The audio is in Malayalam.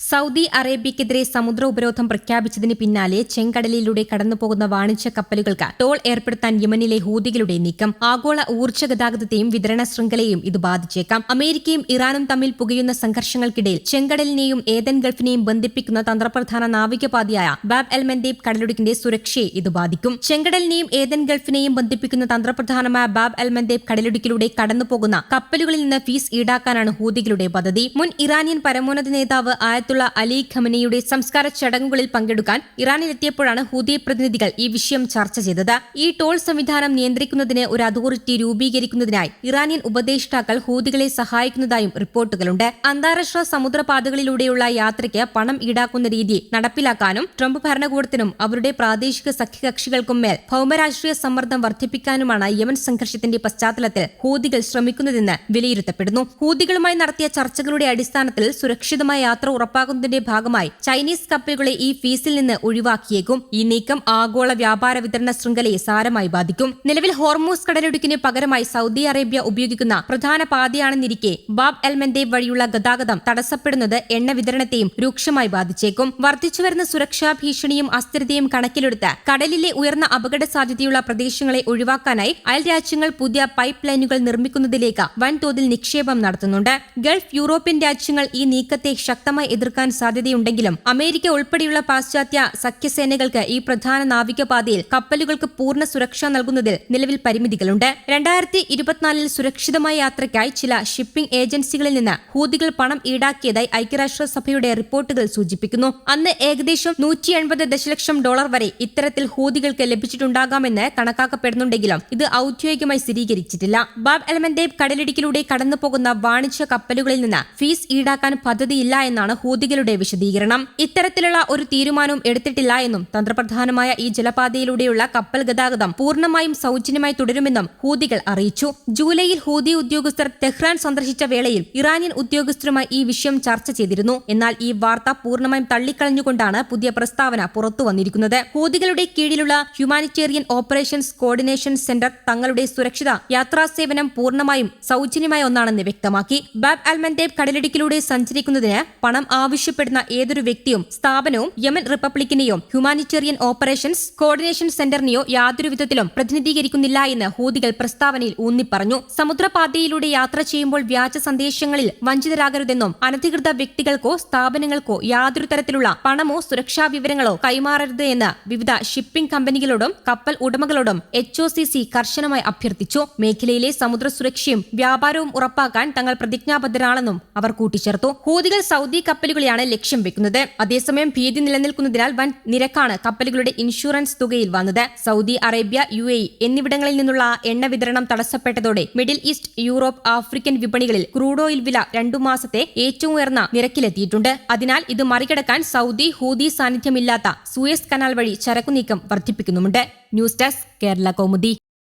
സൗദി അറേബ്യക്കെതിരെ സമുദ്ര ഉപരോധം പ്രഖ്യാപിച്ചതിന് പിന്നാലെ ചെങ്കടലിലൂടെ കടന്നുപോകുന്ന വാണിജ്യ കപ്പലുകൾക്ക് ടോൾ ഏർപ്പെടുത്താൻ യമനിലെ ഹൂതികളുടെ നീക്കം ആഗോള ഊർജ്ജ ഗതാഗതത്തെയും വിതരണ ശൃംഖലയെയും ഇത് ബാധിച്ചേക്കാം. അമേരിക്കയും ഇറാനും തമ്മിൽ പുകയുന്ന സംഘർഷങ്ങൾക്കിടയിൽ ചെങ്കടലിനെയും ഏദൻ ഗൾഫിനെയും ബന്ധിപ്പിക്കുന്ന തന്ത്രപ്രധാന നാവികപാതയായ ബാബ് എൽ മന്ദേബ് കടലിടുക്കിന്റെ സുരക്ഷയെ ഇത് ബാധിക്കും. ചെങ്കടലിനെയും ഏദൻ ഗൾഫിനെയും ബന്ധിപ്പിക്കുന്ന തന്ത്രപ്രധാനമായ ബാബ് എൽ മന്ദേബ് കടലിടുക്കിലൂടെ കടന്നുപോകുന്ന കപ്പലുകളിൽ നിന്ന് ഫീസ് ഈടാക്കാനാണ് ഹൂതികളുടെ പദ്ധതി. മുൻ ഇറാനിയൻ പരമോന്നത നേതാവ് ആയത്തുള്ള അലി ഖമനയുടെ സംസ്കാര ചടങ്ങുകളിൽ പങ്കെടുക്കാൻ ഇറാനിലെത്തിയപ്പോഴാണ് ഹൂതി പ്രതിനിധികൾ ഈ വിഷയം ചർച്ച ചെയ്തത്. ഈ ടോൾ സംവിധാനം നിയന്ത്രിക്കുന്നതിന് ഒരു അതോറിറ്റി രൂപീകരിക്കുന്നതിനായി ഇറാനിയൻ ഉപദേഷ്ടാക്കൾ ഹൂതികളെ സഹായിക്കുന്നതായും റിപ്പോർട്ടുകളുണ്ട്. അന്താരാഷ്ട്ര സമുദ്രപാതകളിലൂടെയുള്ള യാത്രയ്ക്ക് പണം ഈടാക്കുന്ന രീതി നടപ്പിലാക്കാനും ട്രംപ് ഭരണകൂടത്തിനും അവരുടെ പ്രാദേശിക സഖ്യകക്ഷികൾക്കും മേൽ ഭൗമരാഷ്ട്രീയ സമ്മർദ്ദം വർദ്ധിപ്പിക്കാനുമാണ് യമൻ സംഘർഷത്തിന്റെ പശ്ചാത്തലത്തിൽ ഹൂതികൾ ശ്രമിക്കുന്നതെന്ന് വിലയിരുത്തപ്പെടുന്നു. ഹൂതികളുമായി നടത്തിയ ചർച്ചകളുടെ അടിസ്ഥാനത്തിൽ സുരക്ഷിതമായ യാത്ര ഉറപ്പാക്കുന്നതിന്റെ ഭാഗമായി ചൈനീസ് കപ്പലുകളെ ഈ ഫീസിൽ നിന്ന് ഒഴിവാക്കിയേക്കും. ഈ നീക്കം ആഗോള വ്യാപാര വിതരണ ശൃംഖലയെ സാരമായി ബാധിക്കും. നിലവിൽ ഹോർമൂസ് കടലിടുക്കിന് പകരമായി സൗദി അറേബ്യ ഉപയോഗിക്കുന്ന പ്രധാന പാതയാണെന്നിരിക്കെ ബാബ് എൽ മന്ദേബ് വഴിയുള്ള ഗതാഗതം തടസ്സപ്പെടുന്നത് എണ്ണ വിതരണത്തെയും രൂക്ഷമായി ബാധിച്ചേക്കും. വർദ്ധിച്ചുവരുന്ന സുരക്ഷാ ഭീഷണിയും അസ്ഥിരതയും കണക്കിലെടുത്ത് കടലിലെ ഉയർന്ന അപകട സാധ്യതയുള്ള പ്രദേശങ്ങളെ ഒഴിവാക്കാനായി അയൽ രാജ്യങ്ങൾ പുതിയ പൈപ്പ് ലൈനുകൾ നിർമ്മിക്കുന്നതിലേക്ക് വൻതോതിൽ നിക്ഷേപം നടത്തുന്നുണ്ട്. ഗൾഫ് യൂറോപ്യൻ രാജ്യങ്ങൾ ഈ നീക്കത്തെ ശക്തമായി എതിർക്കാൻ സാധ്യതയുണ്ടെങ്കിലും അമേരിക്ക ഉൾപ്പെടെയുള്ള പാശ്ചാത്യ സഖ്യസേനകൾക്ക് ഈ പ്രധാന നാവികപാതയിൽ കപ്പലുകൾക്ക് പൂർണ്ണ സുരക്ഷ നൽകുന്നതിൽ നിലവിൽ പരിമിതികളുണ്ട്. 2024 സുരക്ഷിതമായ യാത്രയ്ക്കായി ചില ഷിപ്പിംഗ് ഏജൻസികളിൽ നിന്ന് ഹൂതികൾ പണം ഈടാക്കിയതായി ഐക്യരാഷ്ട്രസഭയുടെ റിപ്പോർട്ടുകൾ സൂചിപ്പിക്കുന്നു. അന്ന് ഏകദേശം $180 ദശലക്ഷം വരെ ഇത്തരത്തിൽ ഹൂതികൾക്ക് ലഭിച്ചിട്ടുണ്ടാകാമെന്ന് കണക്കാക്കപ്പെടുന്നുണ്ടെങ്കിലും ഇത് ഔദ്യോഗികമായി സ്ഥിരീകരിച്ചിട്ടില്ല. ബാബ് എൽ മന്ദേബ് കടലിടുക്കിലൂടെ കടന്നുപോകുന്ന വാണിജ്യ കപ്പലുകളിൽ നിന്ന് ഫീസ് ഈടാക്കാൻ പദ്ധതിയില്ല എന്നാണ് ഹൂതികളുടെ വിശദീകരണം. ഇത്തരത്തിലുള്ള ഒരു തീരുമാനവും എടുത്തിട്ടില്ല എന്നും തന്ത്രപ്രധാനമായ ഈ ജലപാതയിലൂടെയുള്ള കപ്പൽ ഗതാഗതം പൂർണ്ണമായും സൗജന്യമായി തുടരുമെന്നും ഹൂതികൾ അറിയിച്ചു. ജൂലൈയിൽ ഹൂതി ഉദ്യോഗസ്ഥർ തെഹ്റാൻ സന്ദർശിച്ച വേളയിൽ ഇറാനിയൻ ഉദ്യോഗസ്ഥരുമായി ഈ വിഷയം ചർച്ച ചെയ്തിരുന്നു. എന്നാൽ ഈ വാർത്ത പൂർണ്ണമായും തള്ളിക്കളഞ്ഞുകൊണ്ടാണ് പുതിയ പ്രസ്താവന പുറത്തുവന്നിരിക്കുന്നത്. ഹൂതികളുടെ കീഴിലുള്ള ഹ്യൂമാനിറ്റേറിയൻ ഓപ്പറേഷൻസ് കോർഡിനേഷൻ സെന്റർ തങ്ങളുടെ സുരക്ഷിത യാത്രാസേവനം പൂർണ്ണമായും സൗജന്യമായ ഒന്നാണെന്ന് വ്യക്തമാക്കി. ബാബ് അൽ മന്ദേബ് കടലിടുക്കിലൂടെ സഞ്ചരിക്കുന്നതിന് പണം ആവശ്യപ്പെടുന്ന ഏതൊരു വ്യക്തിയും സ്ഥാപനവും യമൻ റിപ്പബ്ലിക്കിനെയോ ഹ്യൂമാനിറ്റേറിയൻ ഓപ്പറേഷൻസ് കോർഡിനേഷൻ സെന്ററിനെയോ യാതൊരു വിധത്തിലും പ്രതിനിധീകരിക്കുന്നില്ല എന്ന് ഹൂതികൾ പ്രസ്താവനയിൽ ഊന്നിപ്പറഞ്ഞു. സമുദ്രപാതയിലൂടെ യാത്ര ചെയ്യുമ്പോൾ വ്യാജ സന്ദേശങ്ങളിൽ വഞ്ചിതരാകരുതെന്നും അനധികൃത വ്യക്തികൾക്കോ സ്ഥാപനങ്ങൾക്കോ യാതൊരു തരത്തിലുള്ള പണമോ സുരക്ഷാ വിവരങ്ങളോ കൈമാറരുത് എന്ന് വിവിധ ഷിപ്പിംഗ് കമ്പനികളോടും കപ്പൽ ഉടമകളോടും HOCC കർശനമായി അഭ്യർത്ഥിച്ചു. മേഖലയിലെ സമുദ്ര സുരക്ഷയും വ്യാപാരവും ഉറപ്പാക്കാൻ തങ്ങൾ പ്രതിജ്ഞാബദ്ധരാണെന്നും അവർ കൂട്ടിച്ചേർത്തു. ഹൂതികൾ സൗദി കപ്പലുകളെയാണ് ലക്ഷ്യം വെക്കുന്നത്. അതേസമയം ഭീതി നിലനിൽക്കുന്നതിനാൽ വൻ നിരക്കാണ് കപ്പലുകളുടെ ഇൻഷുറൻസ് തുകയിൽ വന്നത്. സൗദി അറേബ്യ, UAE എന്നിവിടങ്ങളിൽ നിന്നുള്ള എണ്ണ വിതരണം തടസ്സപ്പെട്ടതോടെ മിഡിൽ ഈസ്റ്റ്, യൂറോപ്പ്, ആഫ്രിക്കൻ വിപണികളിൽ ക്രൂഡ് ഓയിൽ വില 2 മാസത്തെ ഏറ്റവും ഉയർന്ന നിരക്കിലെത്തിയിട്ടുണ്ട്. അതിനാൽ ഇത് മറികടക്കാൻ സൗദി ഹൂതി സാന്നിധ്യമില്ലാത്ത സൂയസ് കനാൽ വഴി ചരക്കുനീക്കം വർദ്ധിപ്പിക്കുന്നുമുണ്ട്. News desk Kerala Kaumudi.